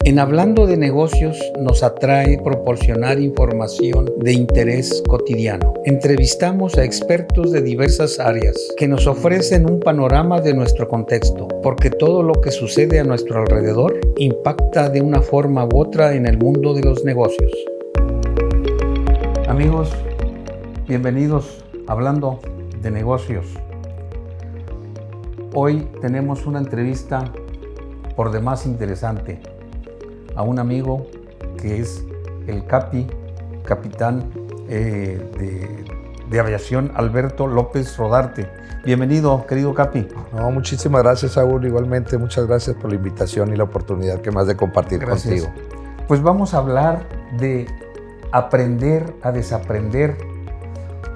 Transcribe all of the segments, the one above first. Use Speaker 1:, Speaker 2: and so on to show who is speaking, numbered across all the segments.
Speaker 1: En Hablando de Negocios nos atrae proporcionar información de interés cotidiano. Entrevistamos a expertos de diversas áreas que nos ofrecen un panorama de nuestro contexto, porque todo lo que sucede a nuestro alrededor impacta de una forma u otra en el mundo de los negocios. Amigos, bienvenidos a Hablando de Negocios. Hoy tenemos una entrevista por demás interesante a un amigo que es el capitán de aviación Alberto López Rodarte. Bienvenido, querido Capi.
Speaker 2: No, muchísimas gracias, Saúl. Igualmente, muchas gracias por la invitación y la oportunidad que me has de compartir contigo.
Speaker 1: Pues vamos a hablar de aprender a desaprender.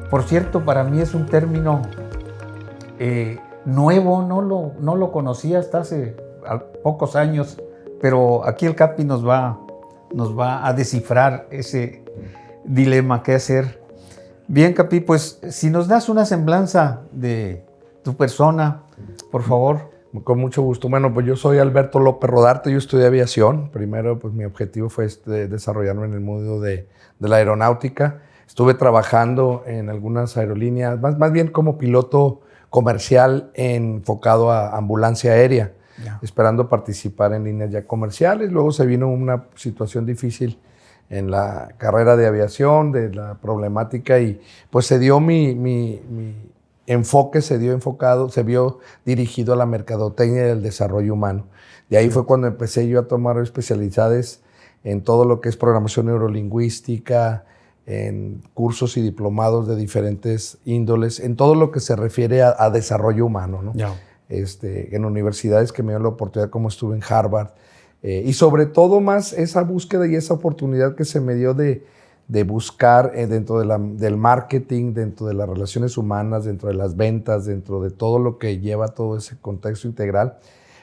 Speaker 1: Por cierto, para mí es un término nuevo, no lo conocía hasta hace pocos años. Pero aquí el Capi nos va a descifrar ese dilema que hacer. Bien, Capi, pues si nos das una semblanza de tu persona, por favor.
Speaker 2: Con mucho gusto. Bueno, pues yo soy Alberto López Rodarte, yo estudié aviación. Primero, pues mi objetivo fue desarrollarme en el mundo de la aeronáutica. Estuve trabajando en algunas aerolíneas, más bien como piloto comercial enfocado a ambulancia aérea. Esperando participar en líneas ya comerciales. Luego se vino una situación difícil en la carrera de aviación, de la problemática, y pues se dio mi enfoque, se vio dirigido a la mercadotecnia y el desarrollo humano. De ahí fue cuando empecé yo a tomar especialidades en todo lo que es programación neurolingüística, en cursos y diplomados de diferentes índoles, en todo lo que se refiere a desarrollo humano, ¿no? En universidades que me dieron la oportunidad, como estuve en Harvard, y sobre todo más esa búsqueda y esa oportunidad que se me dio de buscar dentro del marketing, dentro de las relaciones humanas, dentro de las ventas, dentro de todo lo que lleva todo ese contexto integral,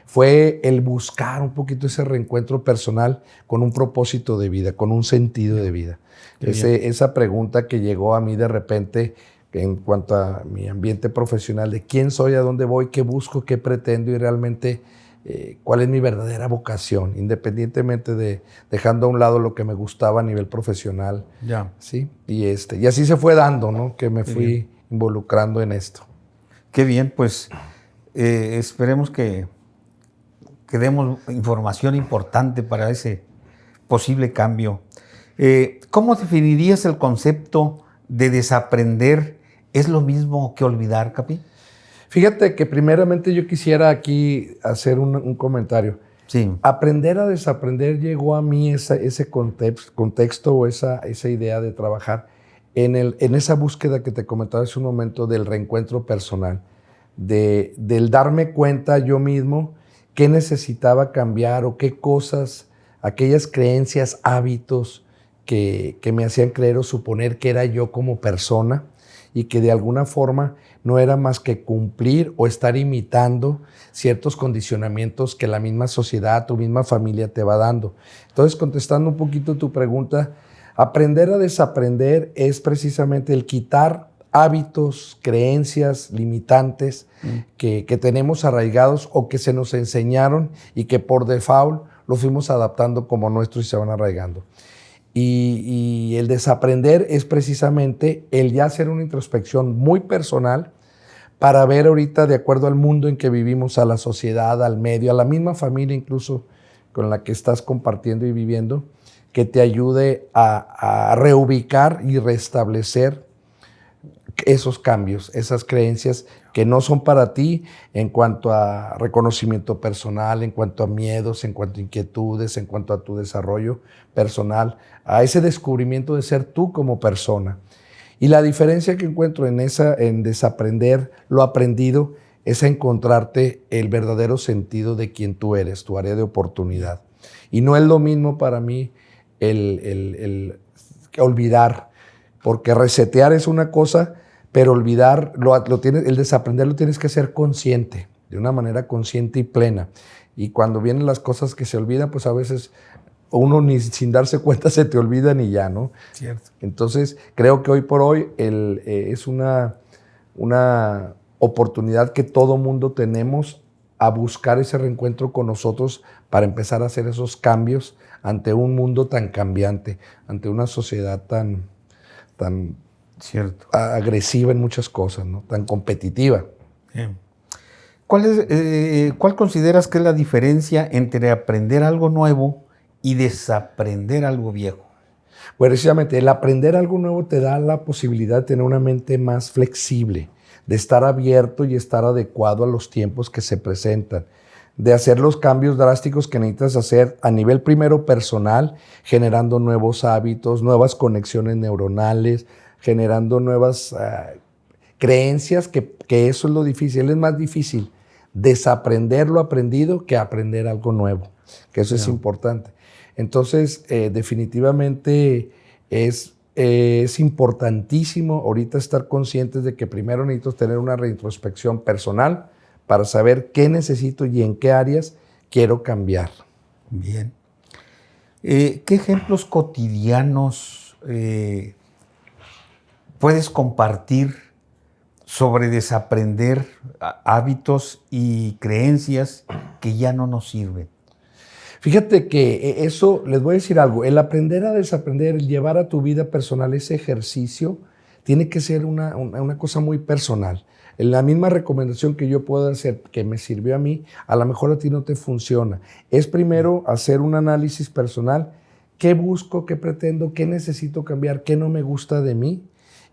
Speaker 2: fue el buscar un poquito ese reencuentro personal con un propósito de vida, con un sentido de vida. Esa pregunta que llegó a mí de repente en cuanto a mi ambiente profesional, de quién soy, a dónde voy, qué busco, qué pretendo y realmente cuál es mi verdadera vocación, independientemente de dejando a un lado lo que me gustaba a nivel profesional. ¿Sí? Y así se fue dando, ¿no? Que me fui involucrando en esto.
Speaker 1: Qué bien, pues esperemos que demos información importante para ese posible cambio. ¿Cómo definirías el concepto de desaprender? ¿Es lo mismo que olvidar, Capi?
Speaker 2: Fíjate que primeramente yo quisiera aquí hacer un comentario.
Speaker 1: Sí.
Speaker 2: Aprender a desaprender llegó a mí ese contexto o esa idea de trabajar en esa búsqueda que te comentaba hace un momento del reencuentro personal, del darme cuenta yo mismo qué necesitaba cambiar o qué cosas, aquellas creencias, hábitos que me hacían creer o suponer que era yo como persona, y que de alguna forma no era más que cumplir o estar imitando ciertos condicionamientos que la misma sociedad, tu misma familia te va dando. Entonces, contestando un poquito tu pregunta, aprender a desaprender es precisamente el quitar hábitos, creencias limitantes que tenemos arraigados o que se nos enseñaron y que por default lo fuimos adaptando como nuestros y se van arraigando. Y el desaprender es precisamente el ya hacer una introspección muy personal para ver ahorita, de acuerdo al mundo en que vivimos, a la sociedad, al medio, a la misma familia incluso con la que estás compartiendo y viviendo, que te ayude a reubicar y restablecer esos cambios, esas creencias que no son para ti en cuanto a reconocimiento personal, en cuanto a miedos, en cuanto a inquietudes, en cuanto a tu desarrollo personal, a ese descubrimiento de ser tú como persona. Y la diferencia que encuentro en desaprender lo aprendido es encontrarte el verdadero sentido de quién tú eres, tu área de oportunidad. Y no es lo mismo para mí el olvidar, porque resetear es una cosa, pero olvidar, el desaprender lo tienes que hacer consciente, de una manera consciente y plena. Y cuando vienen las cosas que se olvidan, pues a veces uno ni sin darse cuenta se te olvidan y ya, ¿no?
Speaker 1: Cierto.
Speaker 2: Entonces, creo que hoy por hoy es una oportunidad que todo mundo tenemos a buscar ese reencuentro con nosotros para empezar a hacer esos cambios ante un mundo tan cambiante, ante una sociedad tan
Speaker 1: Cierto.
Speaker 2: agresiva en muchas cosas, ¿no? Tan competitiva.
Speaker 1: Bien. ¿Cuál consideras que es la diferencia entre aprender algo nuevo y desaprender algo viejo?
Speaker 2: Bueno, precisamente el aprender algo nuevo te da la posibilidad de tener una mente más flexible, de estar abierto y estar adecuado a los tiempos que se presentan, de hacer los cambios drásticos que necesitas hacer a nivel primero personal, generando nuevos hábitos, nuevas conexiones neuronales, generando nuevas creencias, que eso es lo difícil. Es más difícil desaprender lo aprendido que aprender algo nuevo, que eso es importante. Entonces, definitivamente es importantísimo ahorita estar conscientes de que primero necesito tener una reintrospección personal para saber qué necesito y en qué áreas quiero cambiar.
Speaker 1: Bien. ¿Qué ejemplos cotidianos puedes compartir sobre desaprender hábitos y creencias que ya no nos sirven?
Speaker 2: Fíjate que eso, les voy a decir algo, el aprender a desaprender, el llevar a tu vida personal ese ejercicio, tiene que ser una cosa muy personal. La misma recomendación que yo puedo hacer, que me sirvió a mí, a lo mejor a ti no te funciona. Es primero hacer un análisis personal, qué busco, qué pretendo, qué necesito cambiar, qué no me gusta de mí.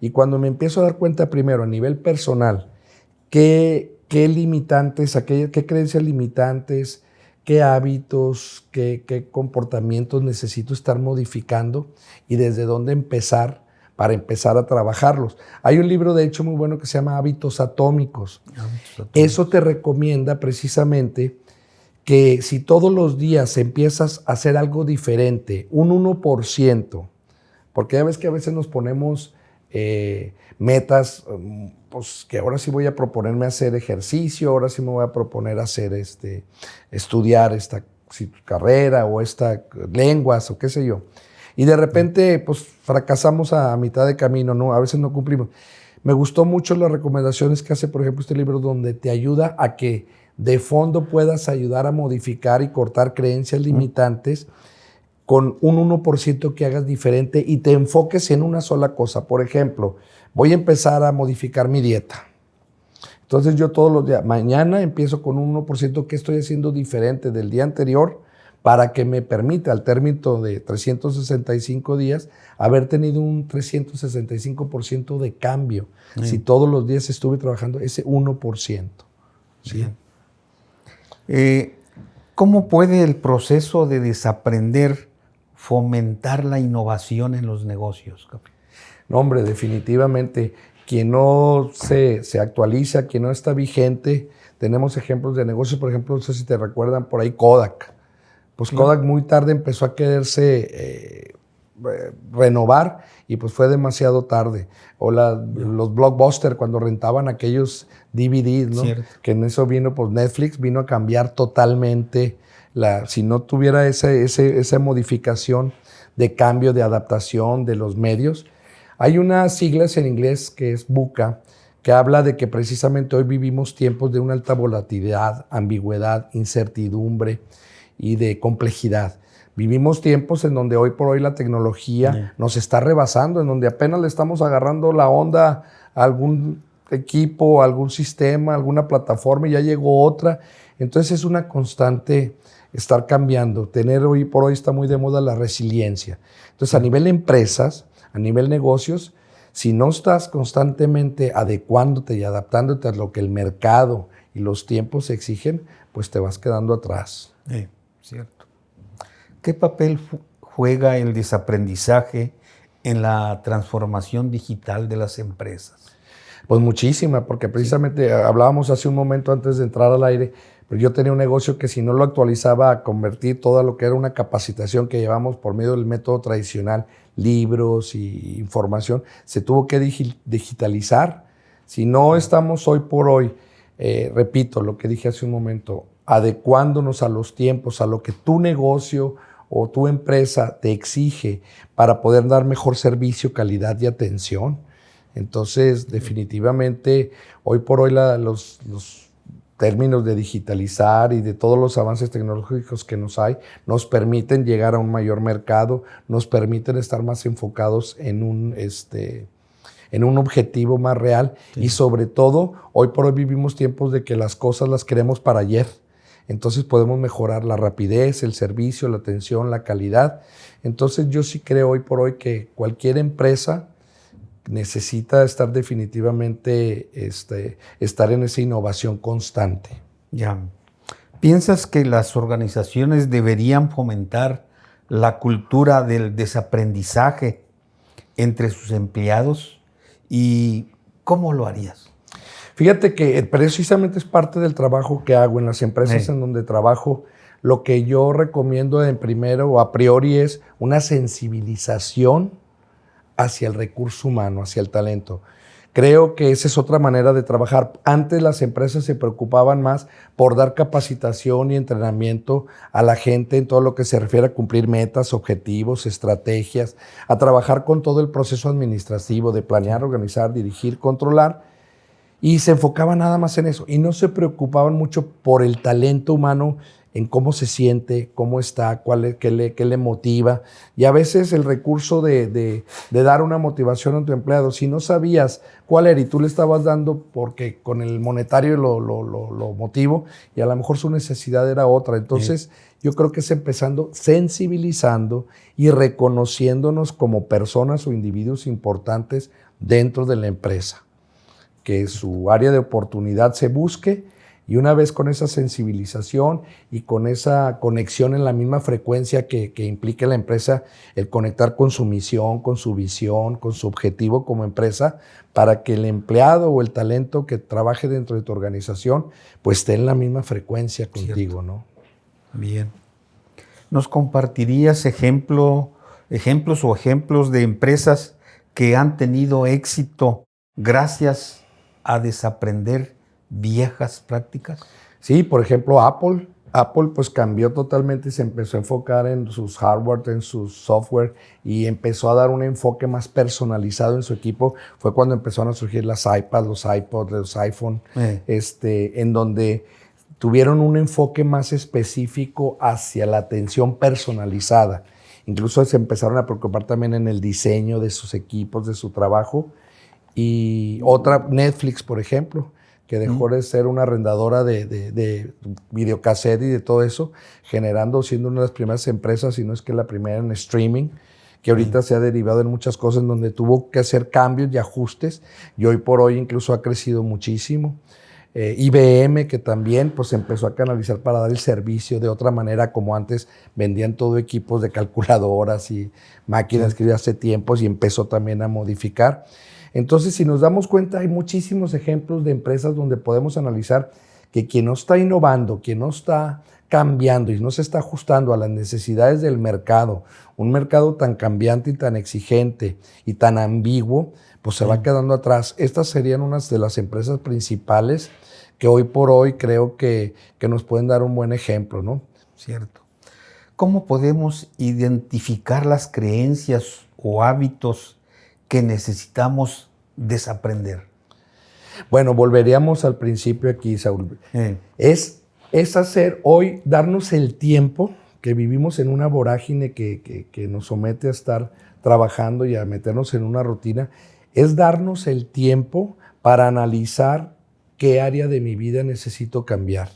Speaker 2: Y cuando me empiezo a dar cuenta primero a nivel personal, qué limitantes, qué creencias limitantes, qué hábitos, qué comportamientos necesito estar modificando y desde dónde empezar para empezar a trabajarlos. Hay un libro, de hecho, muy bueno que se llama Hábitos Atómicos. Eso te recomienda precisamente que si todos los días empiezas a hacer algo diferente, un 1%, porque ya ves que a veces nos ponemos metas, pues que ahora sí voy a proponerme hacer ejercicio, ahora sí me voy a proponer hacer estudiar esta carrera o lenguas o qué sé yo. Y de repente, pues fracasamos a mitad de camino, ¿no? A veces no cumplimos. Me gustó mucho las recomendaciones que hace, por ejemplo, este libro, donde te ayuda a que de fondo puedas ayudar a modificar y cortar creencias limitantes con un 1% que hagas diferente y te enfoques en una sola cosa. Por ejemplo, voy a empezar a modificar mi dieta. Entonces yo todos los días, mañana empiezo con un 1% que estoy haciendo diferente del día anterior para que me permita al término de 365 días haber tenido un 365% de cambio. Sí. Si todos los días estuve trabajando ese 1%. ¿Sí?
Speaker 1: ¿Cómo puede el proceso de desaprender fomentar la innovación en los negocios?
Speaker 2: No, hombre, definitivamente. Quien no se actualiza, quien no está vigente, tenemos ejemplos de negocios, por ejemplo, no sé si te recuerdan por ahí Kodak. Pues Kodak muy tarde empezó a quererse renovar y pues fue demasiado tarde. O los Blockbuster cuando rentaban aquellos DVDs, ¿no? Cierto. Que en eso vino, pues Netflix vino a cambiar totalmente. Si no tuviera esa modificación de cambio, de adaptación de los medios. Hay unas siglas en inglés que es VUCA, que habla de que precisamente hoy vivimos tiempos de una alta volatilidad, ambigüedad, incertidumbre y de complejidad. Vivimos tiempos en donde hoy por hoy la tecnología nos está rebasando, en donde apenas le estamos agarrando la onda a algún equipo, a algún sistema, a alguna plataforma y ya llegó otra. Entonces es una constante estar cambiando. Hoy por hoy está muy de moda la resiliencia. Entonces a nivel empresas, a nivel negocios, si no estás constantemente adecuándote y adaptándote a lo que el mercado y los tiempos exigen, pues te vas quedando atrás.
Speaker 1: Sí, cierto. ¿Qué papel juega el desaprendizaje en la transformación digital de las empresas?
Speaker 2: Pues muchísima, porque precisamente hablábamos hace un momento antes de entrar al aire, pero yo tenía un negocio que si no lo actualizaba a convertir todo lo que era una capacitación que llevamos por medio del método tradicional, libros y información, se tuvo que digitalizar. Si no estamos hoy por hoy, repito lo que dije hace un momento, adecuándonos a los tiempos, a lo que tu negocio o tu empresa te exige para poder dar mejor servicio, calidad y atención. Entonces, definitivamente, hoy por hoy los términos de digitalizar y de todos los avances tecnológicos que nos permiten llegar a un mayor mercado, nos permiten estar más enfocados en un objetivo más real. Sí. Y sobre todo, hoy por hoy vivimos tiempos de que las cosas las queremos para ayer. Entonces podemos mejorar la rapidez, el servicio, la atención, la calidad. Entonces yo sí creo hoy por hoy que cualquier empresa necesita estar definitivamente, estar en esa innovación constante.
Speaker 1: Ya. ¿Piensas que las organizaciones deberían fomentar la cultura del desaprendizaje entre sus empleados? ¿Y cómo lo harías?
Speaker 2: Fíjate que precisamente es parte del trabajo que hago en las empresas en donde trabajo. Lo que yo recomiendo en primero o a priori es una sensibilización hacia el recurso humano, hacia el talento. Creo que esa es otra manera de trabajar. Antes las empresas se preocupaban más por dar capacitación y entrenamiento a la gente en todo lo que se refiere a cumplir metas, objetivos, estrategias, a trabajar con todo el proceso administrativo de planear, organizar, dirigir, controlar, y se enfocaban nada más en eso y no se preocupaban mucho por el talento humano, en cómo se siente, cómo está, qué le motiva. Y a veces el recurso de dar una motivación a tu empleado, si no sabías cuál era y tú le estabas dando porque con el monetario lo motivo y a lo mejor su necesidad era otra. Entonces yo creo que es empezando sensibilizando y reconociéndonos como personas o individuos importantes dentro de la empresa. Que su área de oportunidad se busque. Y una vez con esa sensibilización y con esa conexión en la misma frecuencia que implica la empresa, el conectar con su misión, con su visión, con su objetivo como empresa, para que el empleado o el talento que trabaje dentro de tu organización, pues esté en la misma frecuencia contigo, ¿no?
Speaker 1: Bien. ¿Nos compartirías ejemplos de empresas que han tenido éxito gracias a desaprender viejas prácticas?
Speaker 2: Sí, por ejemplo, Apple. Apple pues cambió totalmente y se empezó a enfocar en sus hardware, en su software y empezó a dar un enfoque más personalizado en su equipo. Fue cuando empezaron a surgir las iPads, los iPods, los iPhone, en donde tuvieron un enfoque más específico hacia la atención personalizada. Incluso se empezaron a preocupar también en el diseño de sus equipos, de su trabajo. Y otra, Netflix, por ejemplo, que dejó de ser una arrendadora de videocassette y de todo eso, siendo una de las primeras empresas, si no es que la primera en streaming, que ahorita se ha derivado en muchas cosas en donde tuvo que hacer cambios y ajustes, y hoy por hoy incluso ha crecido muchísimo. IBM, que también pues empezó a canalizar para dar el servicio de otra manera, como antes vendían todo equipos de calculadoras y máquinas que ya hace tiempos, y empezó también a modificar. Entonces, si nos damos cuenta, hay muchísimos ejemplos de empresas donde podemos analizar que quien no está innovando, quien no está cambiando y no se está ajustando a las necesidades del mercado, un mercado tan cambiante y tan exigente y tan ambiguo, pues se va quedando atrás. Estas serían unas de las empresas principales que hoy por hoy creo que nos pueden dar un buen ejemplo, ¿no?
Speaker 1: Cierto. ¿Cómo podemos identificar las creencias o hábitos que necesitamos desaprender?
Speaker 2: Bueno, volveríamos al principio aquí, Saúl. Es hacer hoy, darnos el tiempo, que vivimos en una vorágine que nos somete a estar trabajando y a meternos en una rutina, es darnos el tiempo para analizar qué área de mi vida necesito cambiar.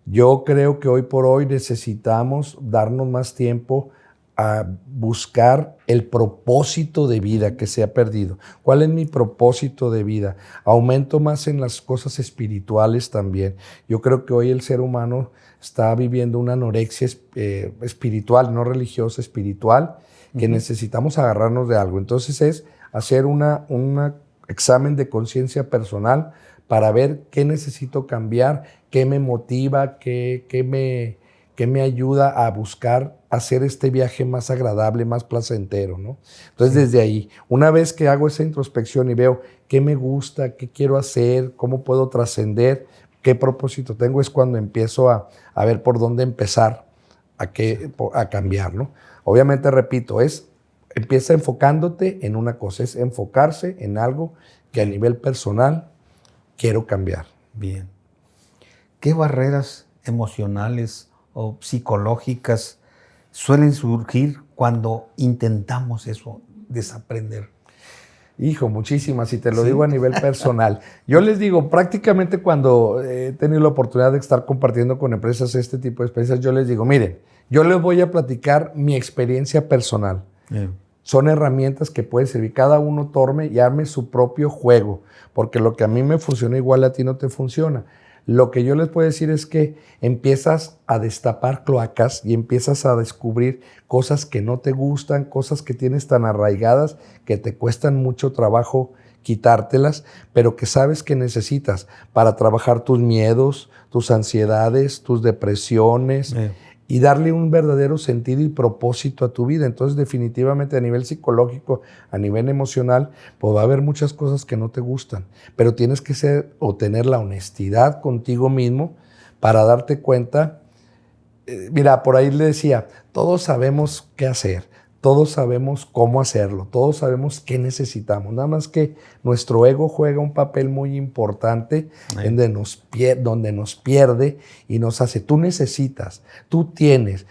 Speaker 2: Yo creo que hoy por hoy necesitamos darnos más tiempo a buscar el propósito de vida que se ha perdido. ¿Cuál es mi propósito de vida? Aumento más en las cosas espirituales también. Yo creo que hoy el ser humano está viviendo una anorexia espiritual, no religiosa, espiritual, que necesitamos agarrarnos de algo. Entonces es hacer un examen de conciencia personal para ver qué necesito cambiar, qué me motiva, qué me ayuda a buscar hacer este viaje más agradable, más placentero, ¿no? Entonces, desde ahí, una vez que hago esa introspección y veo qué me gusta, qué quiero hacer, cómo puedo trascender, qué propósito tengo, es cuando empiezo a ver por dónde empezar a cambiar, ¿no? Obviamente, repito, empieza enfocándote en una cosa, es enfocarse en algo que a nivel personal quiero cambiar.
Speaker 1: Bien. ¿qué barreras emocionales o psicológicas suelen surgir cuando intentamos eso, desaprender?
Speaker 2: Hijo, muchísimas, y te lo digo a nivel personal. Yo les digo, prácticamente cuando he tenido la oportunidad de estar compartiendo con empresas este tipo de experiencias, yo les digo, miren, yo les voy a platicar mi experiencia personal. Son herramientas que pueden servir. Cada uno tome y arme su propio juego, porque lo que a mí me funciona igual a ti no te funciona. Lo que yo les puedo decir es que empiezas a destapar cloacas y empiezas a descubrir cosas que no te gustan, cosas que tienes tan arraigadas que te cuestan mucho trabajo quitártelas, pero que sabes que necesitas para trabajar tus miedos, tus ansiedades, tus depresiones, y darle un verdadero sentido y propósito a tu vida. Entonces, definitivamente a nivel psicológico, a nivel emocional, pues va a haber muchas cosas que no te gustan, pero tienes que ser o tener la honestidad contigo mismo para darte cuenta. Mira, por ahí le decía, todos sabemos qué hacer, todos sabemos cómo hacerlo, todos sabemos qué necesitamos, nada más que nuestro ego juega un papel muy importante donde nos pierde y nos hace, tú necesitas, tú tienes,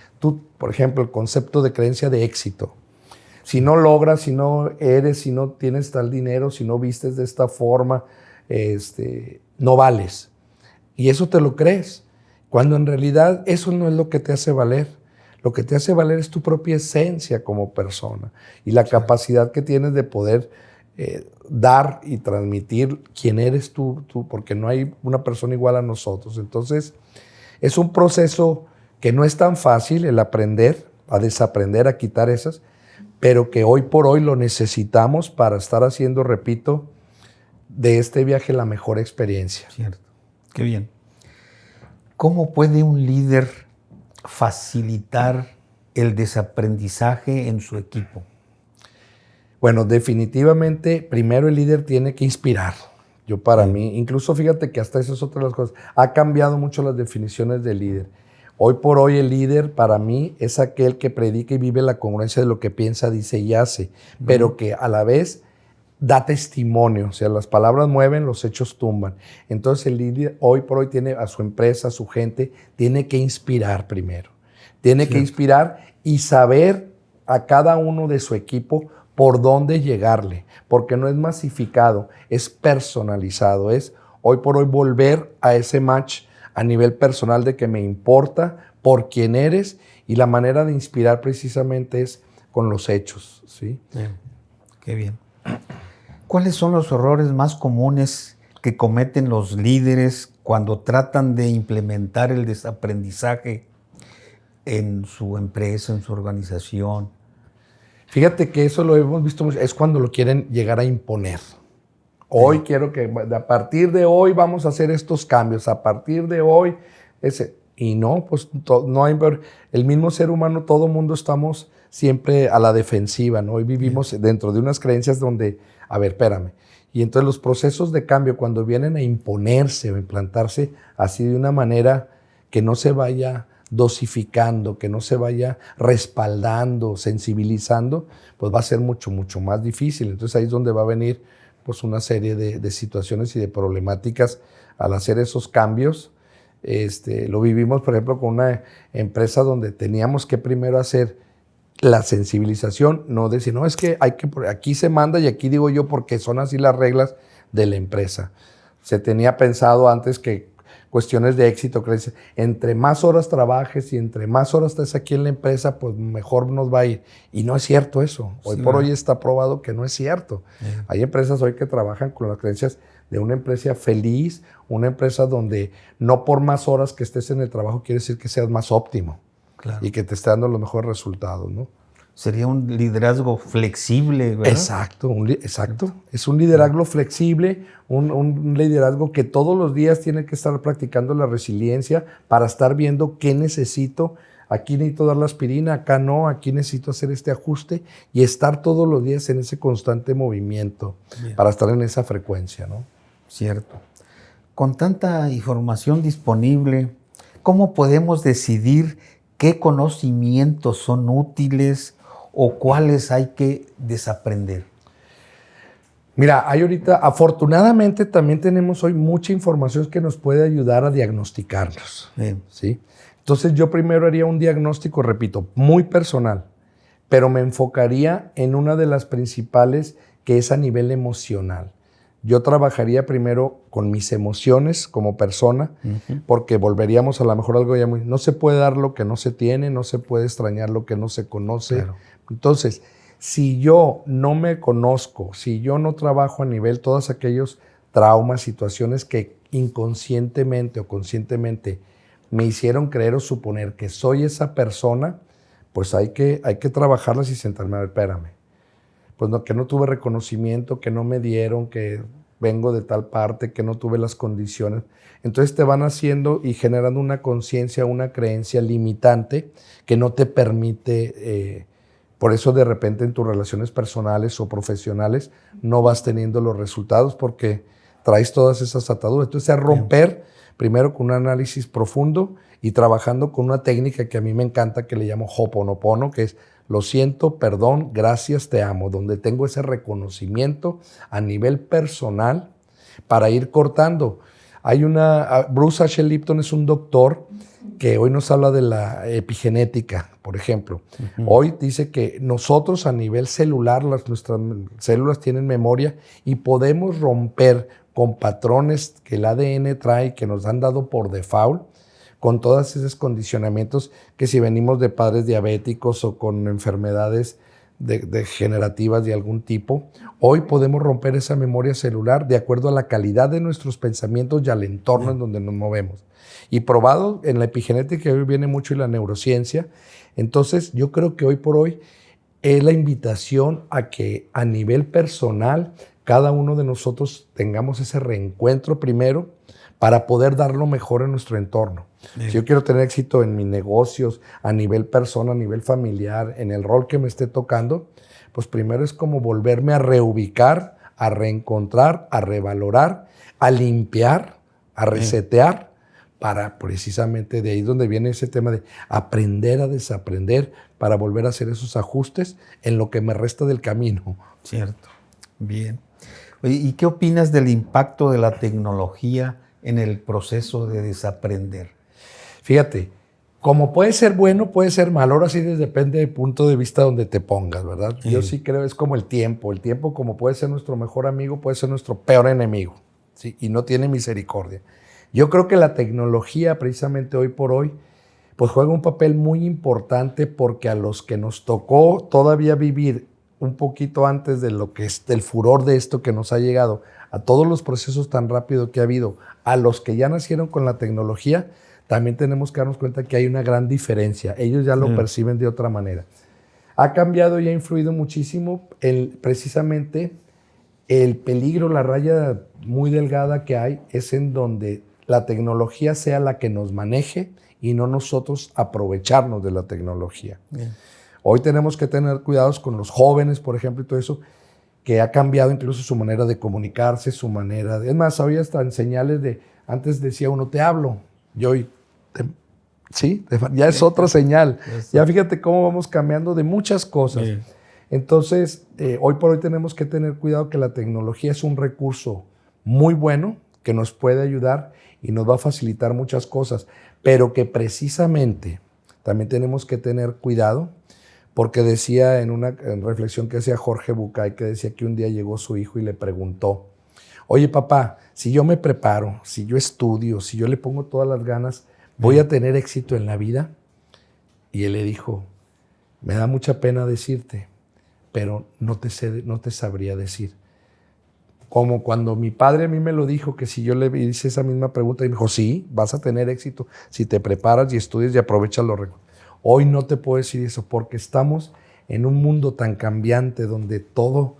Speaker 2: por ejemplo, el concepto de creencia de éxito. Si no logras, si no eres, si no tienes tal dinero, si no vistes de esta forma, no vales. Y eso te lo crees, cuando en realidad eso no es lo que te hace valer. Lo que te hace valer es tu propia esencia como persona y la capacidad que tienes de poder dar y transmitir quién eres tú, porque no hay una persona igual a nosotros. Entonces, es un proceso que no es tan fácil el aprender, a desaprender, a quitar esas, pero que hoy por hoy lo necesitamos para estar haciendo, repito, de este viaje la mejor experiencia.
Speaker 1: Cierto. Qué bien. ¿Cómo puede un líder facilitar el desaprendizaje en su equipo?
Speaker 2: Bueno, definitivamente, primero el líder tiene que inspirar. Yo para mí, incluso fíjate que hasta eso es otra de las cosas, ha cambiado mucho las definiciones de líder. Hoy por hoy el líder para mí es aquel que predica y vive la congruencia de lo que piensa, dice y hace, pero que a la vez da testimonio, o sea, las palabras mueven, los hechos tumban. Entonces el líder hoy por hoy tiene a su empresa, a su gente, tiene que inspirar primero. Tiene que inspirar y saber a cada uno de su equipo por dónde llegarle, porque no es masificado, es personalizado, es hoy por hoy volver a ese match a nivel personal de que me importa por quién eres, y la manera de inspirar precisamente es con los hechos, ¿sí?
Speaker 1: Qué bien. ¿Cuáles son los errores más comunes que cometen los líderes cuando tratan de implementar el desaprendizaje en su empresa, en su organización?
Speaker 2: Fíjate que eso lo hemos visto mucho, es cuando lo quieren llegar a imponer. Hoy quiero que, a partir de hoy vamos a hacer estos cambios, a partir de hoy, y no, pues no hay, el mismo ser humano, todo mundo estamos siempre a la defensiva, ¿no? Hoy vivimos dentro de unas creencias donde, a ver, espérame. Y entonces los procesos de cambio, cuando vienen a imponerse o implantarse así de una manera que no se vaya dosificando, que no se vaya respaldando, sensibilizando, pues va a ser mucho, mucho más difícil. Entonces ahí es donde va a venir pues una serie de situaciones y de problemáticas al hacer esos cambios. Lo vivimos, por ejemplo, con una empresa donde teníamos que primero hacer la sensibilización, no decir, no, es que aquí se manda y aquí digo yo porque son así las reglas de la empresa. Se tenía pensado antes que cuestiones de éxito, creencia, entre más horas trabajes y entre más horas estés aquí en la empresa, pues mejor nos va a ir. Y no es cierto eso. Hoy por hoy está probado que no es cierto. Hay empresas hoy que trabajan con las creencias de una empresa feliz, una empresa donde no por más horas que estés en el trabajo quiere decir que seas más óptimo. Claro. Y que te esté dando los mejores resultados, ¿no?
Speaker 1: Sería un liderazgo flexible, ¿verdad?
Speaker 2: Exacto, exacto. Es un liderazgo flexible, un liderazgo que todos los días tiene que estar practicando la resiliencia para estar viendo qué necesito. Aquí necesito dar la aspirina, acá no, aquí necesito hacer este ajuste y estar todos los días en ese constante movimiento para estar en esa frecuencia, ¿no?
Speaker 1: Cierto. Con tanta información disponible, ¿cómo podemos decidir qué conocimientos son útiles o cuáles hay que desaprender?
Speaker 2: Mira, hay ahorita, afortunadamente también tenemos hoy mucha información que nos puede ayudar a diagnosticarnos. ¿Sí? Entonces yo primero haría un diagnóstico, repito, muy personal, pero me enfocaría en una de las principales, que es a nivel emocional. Yo trabajaría primero con mis emociones como persona, porque volveríamos a lo mejor algo ya muy... No se puede dar lo que no se tiene, no se puede extrañar lo que no se conoce. Claro. Entonces, si yo no me conozco, si yo no trabajo a nivel todos aquellos traumas, situaciones que inconscientemente o conscientemente me hicieron creer o suponer que soy esa persona, pues hay que trabajarlas y sentarme a ver, espérame. Pues no, que no tuve reconocimiento, que no me dieron, que vengo de tal parte, que no tuve las condiciones. Entonces te van haciendo y generando una conciencia, una creencia limitante que no te permite, por eso de repente en tus relaciones personales o profesionales no vas teniendo los resultados porque traes todas esas ataduras. Entonces a romper primero con un análisis profundo y trabajando con una técnica que a mí me encanta que le llamo Ho'oponopono, que es lo siento, perdón, gracias, te amo, donde tengo ese reconocimiento a nivel personal para ir cortando. Bruce H. Lipton es un doctor que hoy nos habla de la epigenética, por ejemplo. Hoy dice que nosotros a nivel celular, nuestras células tienen memoria y podemos romper con patrones que el ADN trae, que nos han dado por default, con todos esos condicionamientos que si venimos de padres diabéticos o con enfermedades degenerativas de algún tipo, hoy podemos romper esa memoria celular de acuerdo a la calidad de nuestros pensamientos y al entorno en donde nos movemos. Y probado en la epigenética, que hoy viene mucho, y la neurociencia. Entonces yo creo que hoy por hoy es la invitación a que a nivel personal cada uno de nosotros tengamos ese reencuentro primero para poder dar lo mejor en nuestro entorno. Si yo quiero tener éxito en mis negocios, a nivel persona, a nivel familiar, en el rol que me esté tocando, pues primero es como volverme a reubicar, a reencontrar, a revalorar, a limpiar, a resetear, para precisamente de ahí donde viene ese tema de aprender a desaprender para volver a hacer esos ajustes en lo que me resta del camino.
Speaker 1: Cierto. Bien. Oye, ¿y qué opinas del impacto de la tecnología en el proceso de desaprender?
Speaker 2: Fíjate, como puede ser bueno, puede ser malo. Ahora sí depende del punto de vista donde te pongas, ¿verdad? Yo sí creo es como el tiempo. El tiempo, como puede ser nuestro mejor amigo, puede ser nuestro peor enemigo, ¿sí? Y no tiene misericordia. Yo creo que la tecnología, precisamente hoy por hoy, pues juega un papel muy importante porque a los que nos tocó todavía vivir un poquito antes de lo que es del furor de esto que nos ha llegado, a todos los procesos tan rápidos que ha habido, a los que ya nacieron con la tecnología, también tenemos que darnos cuenta que hay una gran diferencia. Ellos ya lo perciben de otra manera. Ha cambiado y ha influido muchísimo precisamente el peligro, la raya muy delgada que hay es en donde la tecnología sea la que nos maneje y no nosotros aprovecharnos de la tecnología. Hoy tenemos que tener cuidados con los jóvenes, por ejemplo, y todo eso, que ha cambiado incluso su manera de comunicarse, su manera de... Es más, hoy hasta en señales de... Antes decía uno, te hablo, y hoy... Sí, ya es otra señal. Ya fíjate cómo vamos cambiando de muchas cosas. Entonces, hoy por hoy tenemos que tener cuidado que la tecnología es un recurso muy bueno que nos puede ayudar y nos va a facilitar muchas cosas, pero que precisamente también tenemos que tener cuidado porque decía en una reflexión que hacía Jorge Bucay, que decía que un día llegó su hijo y le preguntó, oye papá, si yo me preparo, si yo estudio, si yo le pongo todas las ganas, ¿voy a tener éxito en la vida? Y él le dijo, me da mucha pena decirte, pero no te sabría decir. Como cuando mi padre a mí me lo dijo, que si yo le hice esa misma pregunta, y me dijo, sí, vas a tener éxito si te preparas y estudias y aprovechas los recursos. Hoy no te puedo decir eso porque estamos en un mundo tan cambiante donde todo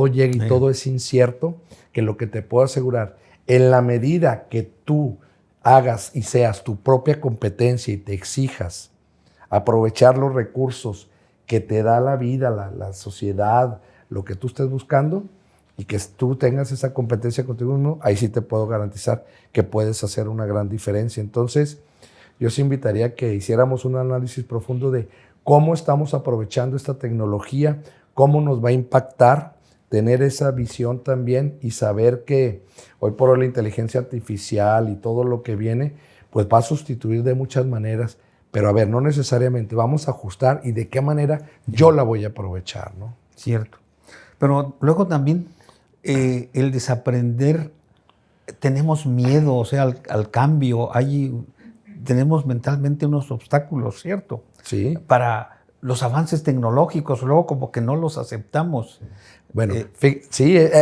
Speaker 2: llega y todo es incierto, que lo que te puedo asegurar, en la medida que tú hagas y seas tu propia competencia y te exijas aprovechar los recursos que te da la vida, la sociedad, lo que tú estés buscando y que tú tengas esa competencia contigo mismo, ahí sí te puedo garantizar que puedes hacer una gran diferencia. Entonces, yo os invitaría a que hiciéramos un análisis profundo de cómo estamos aprovechando esta tecnología, cómo nos va a impactar, tener esa visión también y saber que hoy por hoy la inteligencia artificial y todo lo que viene, pues va a sustituir de muchas maneras. Pero a ver, no necesariamente, vamos a ajustar y de qué manera yo la voy a aprovechar, ¿no?
Speaker 1: Cierto. Pero luego también el desaprender, tenemos miedo, o sea, al cambio, tenemos mentalmente unos obstáculos, ¿cierto?
Speaker 2: Sí.
Speaker 1: Para los avances tecnológicos, luego como que no los aceptamos.
Speaker 2: Bueno,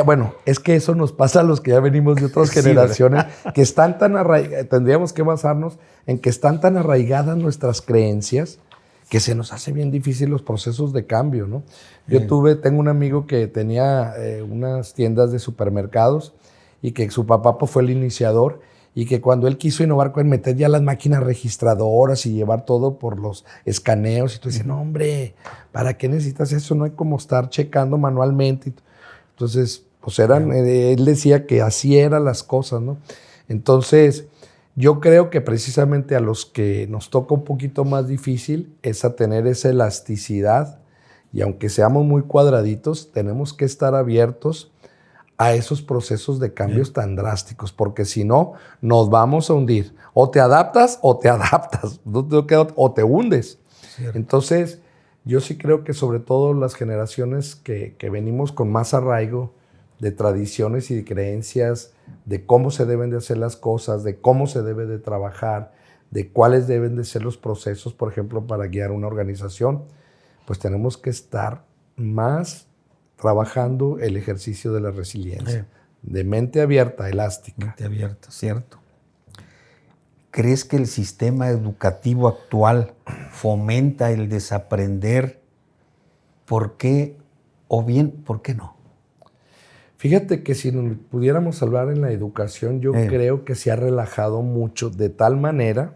Speaker 2: bueno, es que eso nos pasa a los que ya venimos de otras generaciones, que están tan arraigadas, tendríamos que basarnos en que están tan arraigadas nuestras creencias que se nos hace bien difícil los procesos de cambio, ¿no? Tengo un amigo que tenía unas tiendas de supermercados y que su papá pues, fue el iniciador y que cuando él quiso innovar con meter ya las máquinas registradoras y llevar todo por los escaneos, y tú dices, no hombre, ¿para qué necesitas eso? No hay como estar checando manualmente. Entonces, pues él decía que así eran las cosas, ¿no? Entonces, yo creo que precisamente a los que nos toca un poquito más difícil es a tener esa elasticidad y aunque seamos muy cuadraditos, tenemos que estar abiertos a esos procesos de cambios tan drásticos, porque si no, nos vamos a hundir. O te adaptas, o te hundes. Cierto. Entonces, yo sí creo que sobre todo las generaciones que venimos con más arraigo de tradiciones y de creencias, de cómo se deben de hacer las cosas, de cómo se debe de trabajar, de cuáles deben de ser los procesos, por ejemplo, para guiar una organización, pues tenemos que estar más trabajando el ejercicio de la resiliencia, de mente abierta, elástica.
Speaker 1: Mente abierta, cierto. ¿Crees que el sistema educativo actual fomenta el desaprender? ¿Por qué? O bien, ¿por qué no?
Speaker 2: Fíjate que si nos pudiéramos hablar en la educación, yo creo que se ha relajado mucho de tal manera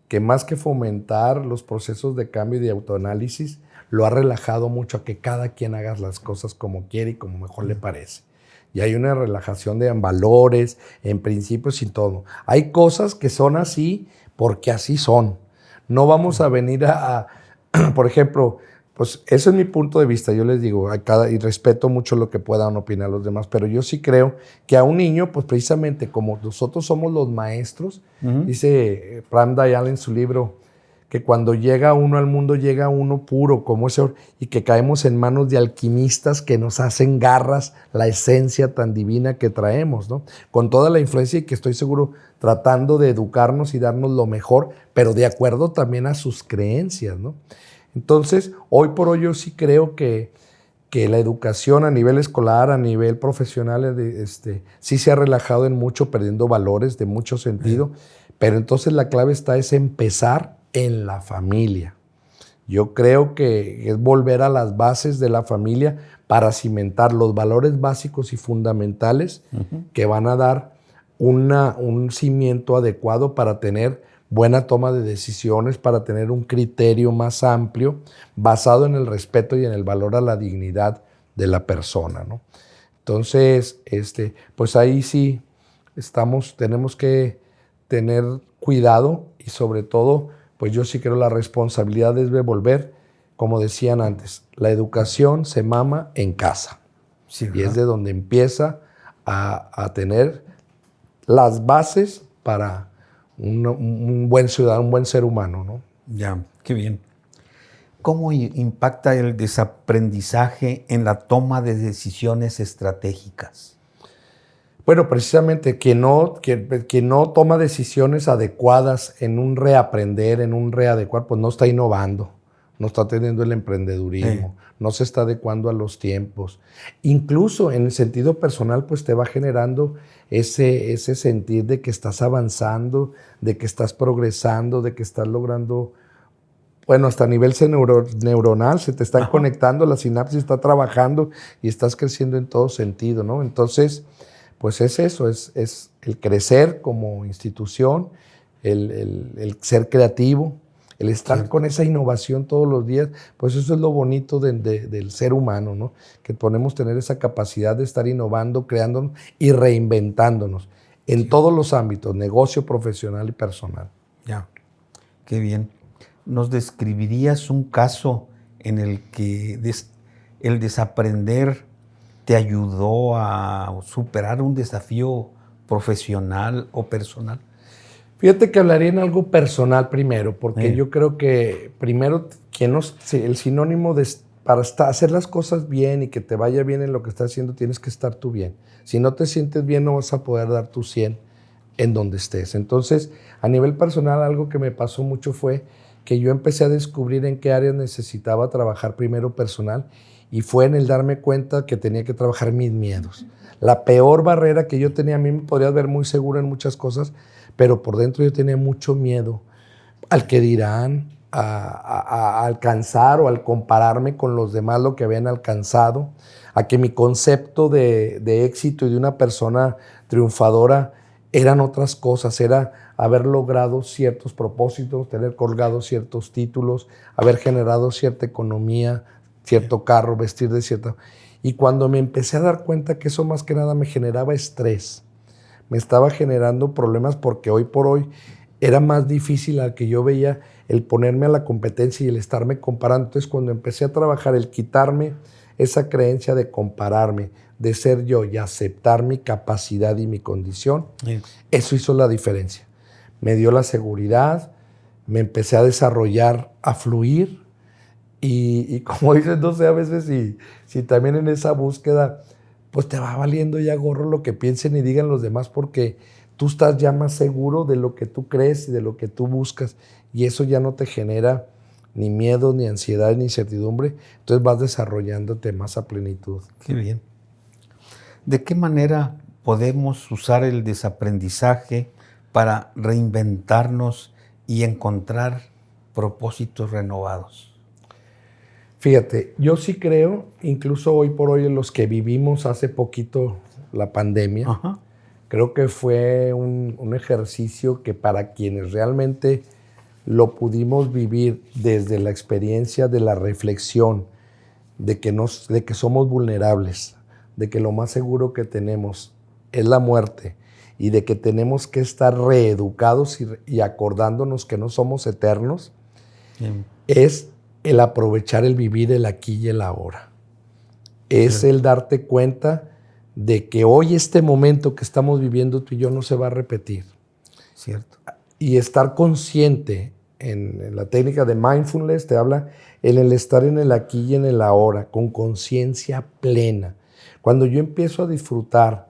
Speaker 2: que más que fomentar los procesos de cambio y de autoanálisis, lo ha relajado mucho a que cada quien haga las cosas como quiere y como mejor le parece. Y hay una relajación de valores, en principios y todo. Hay cosas que son así porque así son. No vamos a venir por ejemplo, pues ese es mi punto de vista. Yo les digo, y respeto mucho lo que puedan opinar los demás, pero yo sí creo que a un niño, pues precisamente como nosotros somos los maestros, dice Pram Dayal en su libro, que cuando llega uno al mundo, llega uno puro, como ese, y que caemos en manos de alquimistas que nos hacen garras la esencia tan divina que traemos, ¿no? Con toda la influencia y que estoy seguro tratando de educarnos y darnos lo mejor, pero de acuerdo también a sus creencias, ¿no? Entonces, hoy por hoy yo sí creo que la educación a nivel escolar, a nivel profesional, sí se ha relajado en mucho, perdiendo valores de mucho sentido, pero entonces la clave es empezar en la familia. Yo creo que es volver a las bases de la familia para cimentar los valores básicos y fundamentales que van a dar un cimiento adecuado para tener buena toma de decisiones, para tener un criterio más amplio basado en el respeto y en el valor a la dignidad de la persona, ¿no? Entonces, pues ahí sí tenemos que tener cuidado y sobre todo, pues yo sí creo la responsabilidad debe volver, como decían antes, la educación se mama en casa. Sí, y es de donde empieza a tener las bases para un buen ciudadano, un buen ser humano, ¿no?
Speaker 1: Ya, qué bien. ¿Cómo impacta el desaprendizaje en la toma de decisiones estratégicas?
Speaker 2: Bueno, precisamente quien no toma decisiones adecuadas en un reaprender, en un readecuar, pues no está innovando, no está teniendo el emprendedurismo, no se está adecuando a los tiempos. Incluso en el sentido personal, pues te va generando ese sentir de que estás avanzando, de que estás progresando, de que estás logrando, bueno, hasta a nivel neuronal se te están conectando, la sinapsis está trabajando y estás creciendo en todo sentido, ¿no? Entonces, pues es eso, es el crecer como institución, el ser creativo, el estar con esa innovación todos los días, pues eso es lo bonito del ser humano, ¿no? Que podemos tener esa capacidad de estar innovando, creándonos y reinventándonos en todos los ámbitos, negocio, profesional y personal.
Speaker 1: Ya, qué bien. ¿Nos describirías un caso en el que el desaprender te ayudó a superar un desafío profesional o personal?
Speaker 2: Fíjate que hablaría en algo personal primero, porque
Speaker 1: Sí.
Speaker 2: yo creo que primero el sinónimo para hacer las cosas bien y que te vaya bien en lo que estás haciendo, tienes que estar tú bien. Si no te sientes bien, no vas a poder dar tu 100 en donde estés. Entonces, a nivel personal, algo que me pasó mucho fue que yo empecé a descubrir en qué áreas necesitaba trabajar primero personal, y fue en el darme cuenta que tenía que trabajar mis miedos. La peor barrera que yo tenía, a mí me podrías ver muy seguro en muchas cosas, pero por dentro yo tenía mucho miedo al que dirán, a alcanzar o al compararme con los demás lo que habían alcanzado, a que mi concepto de éxito y de una persona triunfadora eran otras cosas, era haber logrado ciertos propósitos, tener colgados ciertos títulos, haber generado cierta economía, cierto carro, vestir de cierta... Y cuando me empecé a dar cuenta que eso más que nada me generaba estrés, me estaba generando problemas, porque hoy por hoy era más difícil al que yo veía el ponerme a la competencia y el estarme comparando. Entonces, cuando empecé a trabajar el quitarme esa creencia de compararme, de ser yo y aceptar mi capacidad y mi condición,
Speaker 1: Sí.
Speaker 2: eso hizo la diferencia. Me dio la seguridad, me empecé a desarrollar, a fluir, y como dices, no sé a veces si también en esa búsqueda pues te va valiendo ya gorro lo que piensen y digan los demás, porque tú estás ya más seguro de lo que tú crees y de lo que tú buscas, y eso ya no te genera ni miedo, ni ansiedad, ni incertidumbre. Entonces vas desarrollándote más a plenitud.
Speaker 1: Qué bien. ¿De qué manera podemos usar el desaprendizaje para reinventarnos y encontrar propósitos renovados?
Speaker 2: Fíjate, yo sí creo, incluso hoy por hoy en los que vivimos hace poquito la pandemia,
Speaker 1: Ajá.
Speaker 2: creo que fue un ejercicio que para quienes realmente lo pudimos vivir desde la experiencia de la reflexión, de que somos vulnerables, de que lo más seguro que tenemos es la muerte, y de que tenemos que estar reeducados y acordándonos que no somos eternos,
Speaker 1: Bien.
Speaker 2: es el aprovechar el vivir el aquí y el ahora. Es
Speaker 1: Cierto.
Speaker 2: el darte cuenta de que hoy este momento que estamos viviendo tú y yo no se va a repetir.
Speaker 1: Cierto.
Speaker 2: Y estar consciente en la técnica de mindfulness te habla en el estar en el aquí y en el ahora, con conciencia plena. Cuando yo empiezo a disfrutar,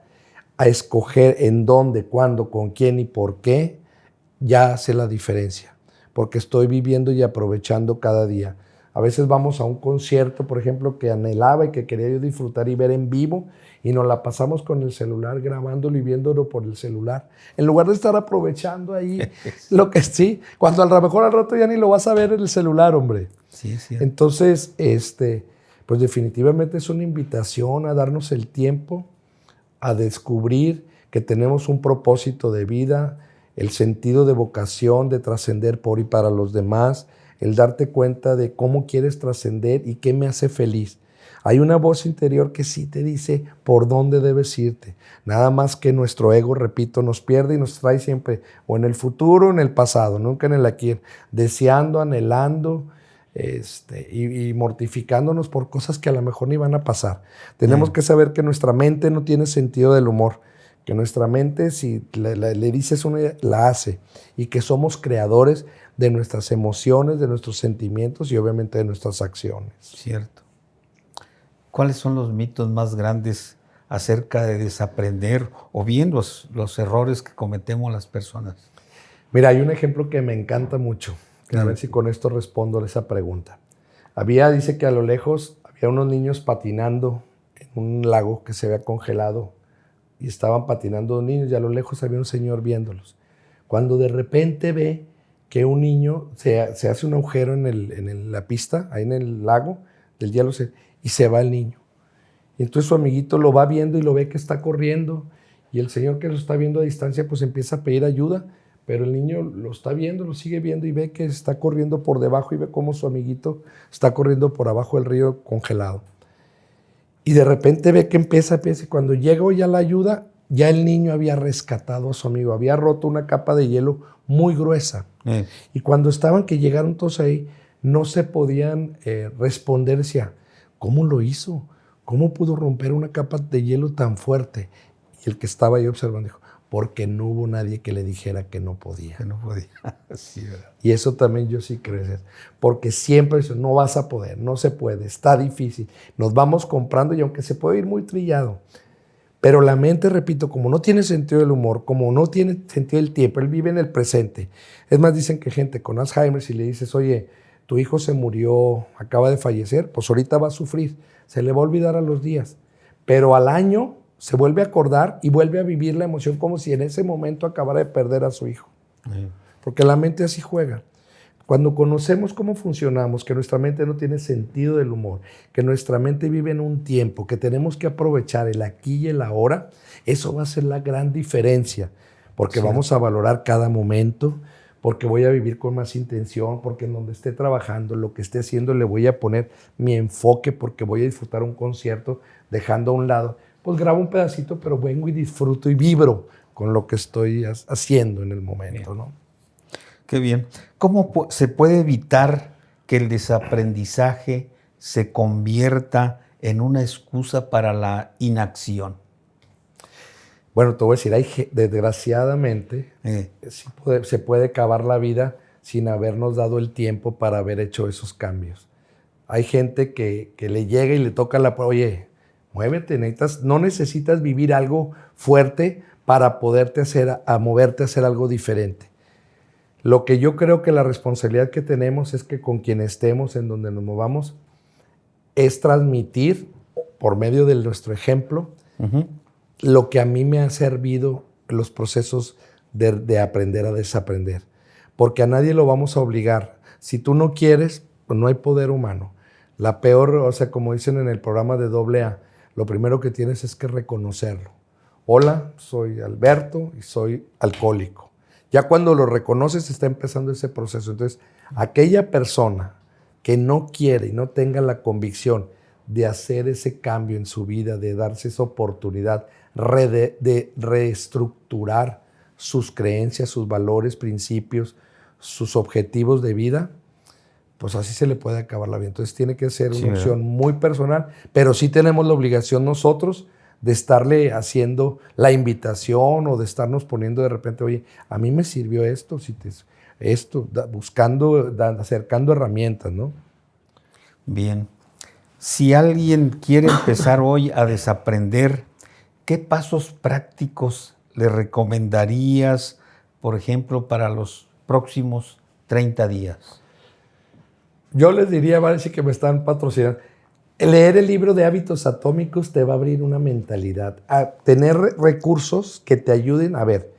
Speaker 2: a escoger en dónde, cuándo, con quién y por qué, ya hace la diferencia, porque estoy viviendo y aprovechando cada día. A veces vamos a un concierto, por ejemplo, que anhelaba y que quería yo disfrutar y ver en vivo, y nos la pasamos con el celular grabándolo y viéndolo por el celular, en lugar de estar aprovechando ahí lo que sí, cuando a lo mejor al rato ya ni lo vas a ver en el celular, hombre.
Speaker 1: Sí, es cierto.
Speaker 2: Entonces, pues definitivamente es una invitación a darnos el tiempo, a descubrir que tenemos un propósito de vida, el sentido de vocación, de trascender por y para los demás, el darte cuenta de cómo quieres trascender y qué me hace feliz. Hay una voz interior que sí te dice por dónde debes irte. Nada más que nuestro ego, repito, nos pierde y nos trae siempre o en el futuro o en el pasado, nunca en el aquí, deseando, anhelando, y mortificándonos por cosas que a lo mejor ni van a pasar. Tenemos que saber que nuestra mente no tiene sentido del humor, que nuestra mente, si le dices una idea, la hace, y que somos creadores de nuestras emociones, de nuestros sentimientos y obviamente de nuestras acciones.
Speaker 1: Cierto. ¿Cuáles son los mitos más grandes acerca de desaprender o bien los errores que cometemos las personas?
Speaker 2: Mira, hay un ejemplo que me encanta mucho, que a ver si con esto respondo a esa pregunta. Dice que a lo lejos había unos niños patinando en un lago que se había congelado, y estaban patinando dos niños, y a lo lejos había un señor viéndolos. Cuando de repente ve que un niño se hace un agujero en la pista, ahí en el lago del hielo, y se va el niño. Y entonces su amiguito lo va viendo y lo ve que está corriendo, y el señor que lo está viendo a distancia pues empieza a pedir ayuda, pero el niño lo está viendo, lo sigue viendo y ve que está corriendo por debajo, y ve cómo su amiguito está corriendo por abajo del río congelado. Y de repente ve que empieza, y cuando llegó ya la ayuda, ya el niño había rescatado a su amigo, había roto una capa de hielo muy gruesa. Y cuando estaban que llegaron todos ahí, no se podían responder, decía, ¿cómo lo hizo? ¿cómo pudo romper una capa de hielo tan fuerte? Y el que estaba ahí observando dijo, porque no hubo nadie que le dijera que no podía.
Speaker 1: Que no podía. Sí, ¿verdad?
Speaker 2: Y eso también yo sí creo. Porque siempre dicen, no vas a poder, no se puede, está difícil. Nos vamos comprando y aunque se puede ir muy trillado, pero la mente, repito, como no tiene sentido del humor, como no tiene sentido del tiempo, él vive en el presente. Es más, dicen que gente con Alzheimer, si le dices, oye, tu hijo se murió, acaba de fallecer, pues ahorita va a sufrir, se le va a olvidar a los días. Pero al año se vuelve a acordar y vuelve a vivir la emoción como si en ese momento acabara de perder a su hijo. Porque la mente así juega. Cuando conocemos cómo funcionamos, que nuestra mente no tiene sentido del humor, que nuestra mente vive en un tiempo, que tenemos que aprovechar el aquí y el ahora, eso va a ser la gran diferencia. Porque vamos a valorar cada momento, porque voy a vivir con más intención, porque en donde esté trabajando, lo que esté haciendo, le voy a poner mi enfoque, porque voy a disfrutar un concierto, dejando a un lado. Pues grabo un pedacito, pero vengo y disfruto y vibro con lo que estoy haciendo en el momento, ¿no?
Speaker 1: Qué bien. ¿Cómo se puede evitar que el desaprendizaje se convierta en una excusa para la inacción?
Speaker 2: Bueno, te voy a decir, desgraciadamente, se puede acabar la vida sin habernos dado el tiempo para haber hecho esos cambios. Hay gente que le llega y le toca oye, muévete, no necesitas vivir algo fuerte para moverte a hacer algo diferente. Lo que yo creo que la responsabilidad que tenemos es que con quien estemos, en donde nos movamos, es transmitir, por medio de nuestro ejemplo, lo que a mí me ha servido los procesos de aprender a desaprender. Porque a nadie lo vamos a obligar. Si tú no quieres, pues no hay poder humano. La peor, o sea, como dicen en el programa de AA, lo primero que tienes es que reconocerlo. Hola, soy Alberto y soy alcohólico. Ya cuando lo reconoces está empezando ese proceso. Entonces, aquella persona que no quiere y no tenga la convicción de hacer ese cambio en su vida, de darse esa oportunidad de reestructurar sus creencias, sus valores, principios, sus objetivos de vida, pues así se le puede acabar la vida. Entonces tiene que ser una opción muy personal, pero sí tenemos la obligación nosotros de estarle haciendo la invitación o de estarnos poniendo de repente, oye, a mí me sirvió esto, acercando herramientas, ¿no?
Speaker 1: Bien. Si alguien quiere empezar hoy a desaprender, ¿qué pasos prácticos le recomendarías, por ejemplo, para los próximos 30 días?
Speaker 2: Yo les diría, parece que me están patrocinando, leer el libro de Hábitos Atómicos te va a abrir una mentalidad, a tener recursos que te ayuden a ver,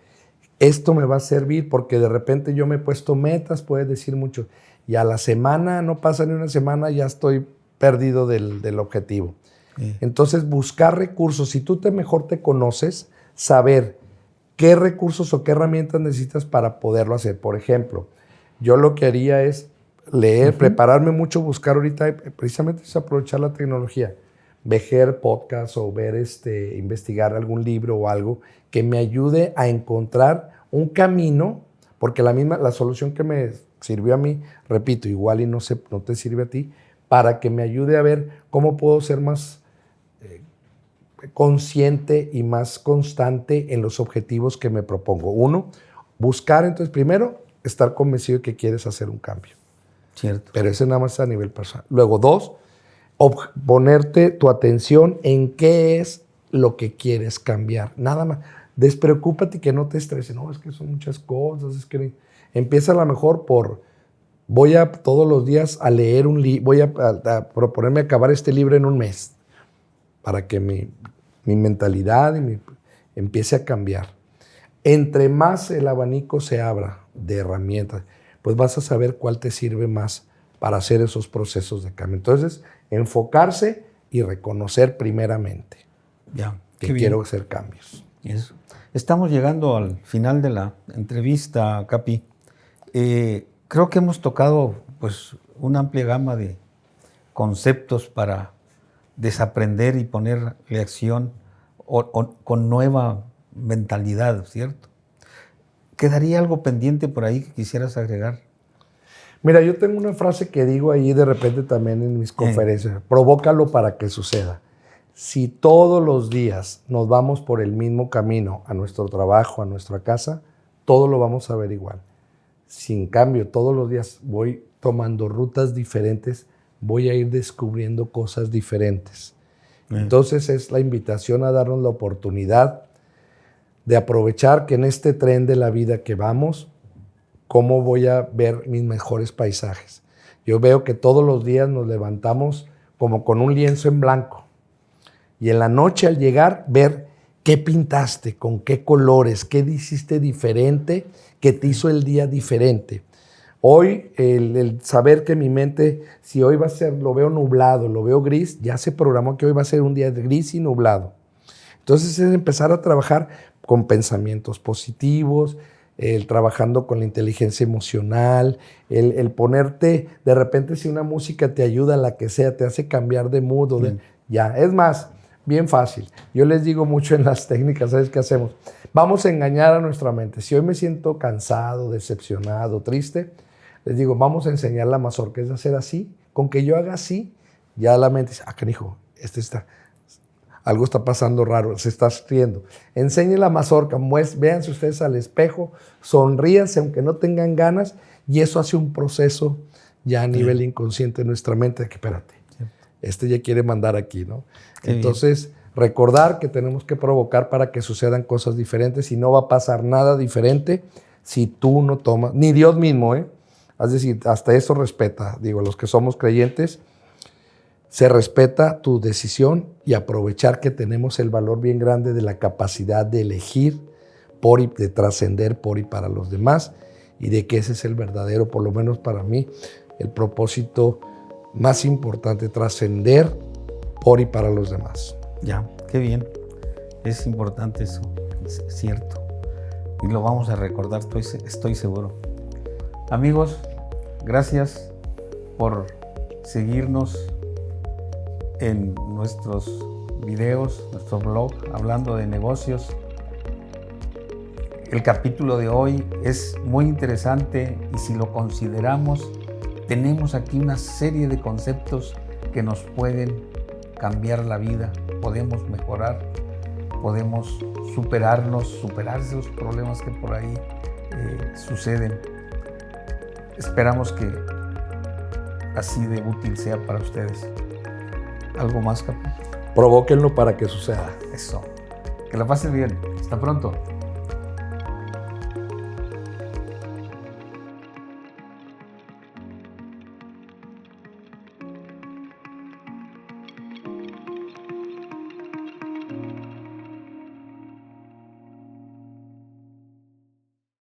Speaker 2: esto me va a servir porque de repente yo me he puesto metas, puedes decir mucho, y a la semana, no pasa ni una semana, ya estoy perdido del objetivo. Entonces, buscar recursos, si tú mejor te conoces, saber qué recursos o qué herramientas necesitas para poderlo hacer. Por ejemplo, yo lo que haría es leer, prepararme mucho, buscar ahorita, precisamente es aprovechar la tecnología, ver podcasts o investigar algún libro o algo que me ayude a encontrar un camino, porque la solución que me sirvió a mí, repito, igual y no te sirve a ti, para que me ayude a ver cómo puedo ser más consciente y más constante en los objetivos que me propongo. Uno, buscar, entonces, primero, estar convencido de que quieres hacer un cambio.
Speaker 1: Cierto.
Speaker 2: Pero ese nada más a nivel personal. Luego, dos, ponerte tu atención en qué es lo que quieres cambiar. Nada más. Despreocúpate y que no te estreses. No, es que son muchas cosas. Es que empieza a lo mejor voy a todos los días a leer un libro, voy a proponerme acabar este libro en un mes para que mi mentalidad empiece a cambiar. Entre más el abanico se abra de herramientas, pues vas a saber cuál te sirve más para hacer esos procesos de cambio. Entonces, enfocarse y reconocer primeramente que quiero hacer cambios.
Speaker 1: Eso. Estamos llegando al final de la entrevista, Capi. Creo que hemos tocado pues, una amplia gama de conceptos para desaprender y ponerle acción con nueva mentalidad, ¿cierto? ¿Quedaría algo pendiente por ahí que quisieras agregar?
Speaker 2: Mira, yo tengo una frase que digo ahí de repente también en mis conferencias. Provócalo para que suceda. Si todos los días nos vamos por el mismo camino a nuestro trabajo, a nuestra casa, todo lo vamos a ver igual. Si en cambio todos los días voy tomando rutas diferentes, voy a ir descubriendo cosas diferentes. Entonces es la invitación a darnos la oportunidad de aprovechar que en este tren de la vida que vamos, cómo voy a ver mis mejores paisajes. Yo veo que todos los días nos levantamos como con un lienzo en blanco. Y en la noche al llegar, ver qué pintaste, con qué colores, qué hiciste diferente, que te hizo el día diferente. Hoy, el saber que mi mente, si hoy va a ser, lo veo nublado, lo veo gris, ya se programó que hoy va a ser un día gris y nublado. Entonces es empezar a trabajar con pensamientos positivos, trabajando con la inteligencia emocional, el ponerte, de repente si una música te ayuda, la que sea, te hace cambiar de mood, ya, es más, bien fácil. Yo les digo mucho en las técnicas, ¿sabes qué hacemos? Vamos a engañar a nuestra mente. Si hoy me siento cansado, decepcionado, triste, les digo, vamos a enseñar la mazorca, es hacer así, con que yo haga así, ya la mente dice, canijo, algo está pasando raro, se está riendo. Enseñen la mazorca, véanse ustedes al espejo, sonríanse aunque no tengan ganas, y eso hace un proceso ya a nivel inconsciente de nuestra mente, de que espérate, ya quiere mandar aquí, ¿no? Entonces, recordar que tenemos que provocar para que sucedan cosas diferentes y no va a pasar nada diferente si tú no tomas, ni Dios mismo, Es decir, hasta eso respeta, digo, los que somos creyentes, se respeta tu decisión y aprovechar que tenemos el valor bien grande de la capacidad de elegir de trascender por y para los demás, y de que ese es el verdadero, por lo menos para mí, el propósito más importante, trascender por y para los demás.
Speaker 1: Ya, qué bien. Es importante eso, es cierto. Y lo vamos a recordar, estoy seguro. Amigos, gracias por seguirnos en nuestros videos, nuestro blog, hablando de negocios. El capítulo de hoy es muy interesante y si lo consideramos, tenemos aquí una serie de conceptos que nos pueden cambiar la vida, podemos mejorar, podemos superar esos problemas que por ahí suceden. Esperamos que así de útil sea para ustedes. ¿Algo más, Capo?
Speaker 2: Provóquenlo para que suceda.
Speaker 1: Eso. Que la pasen bien. Hasta pronto.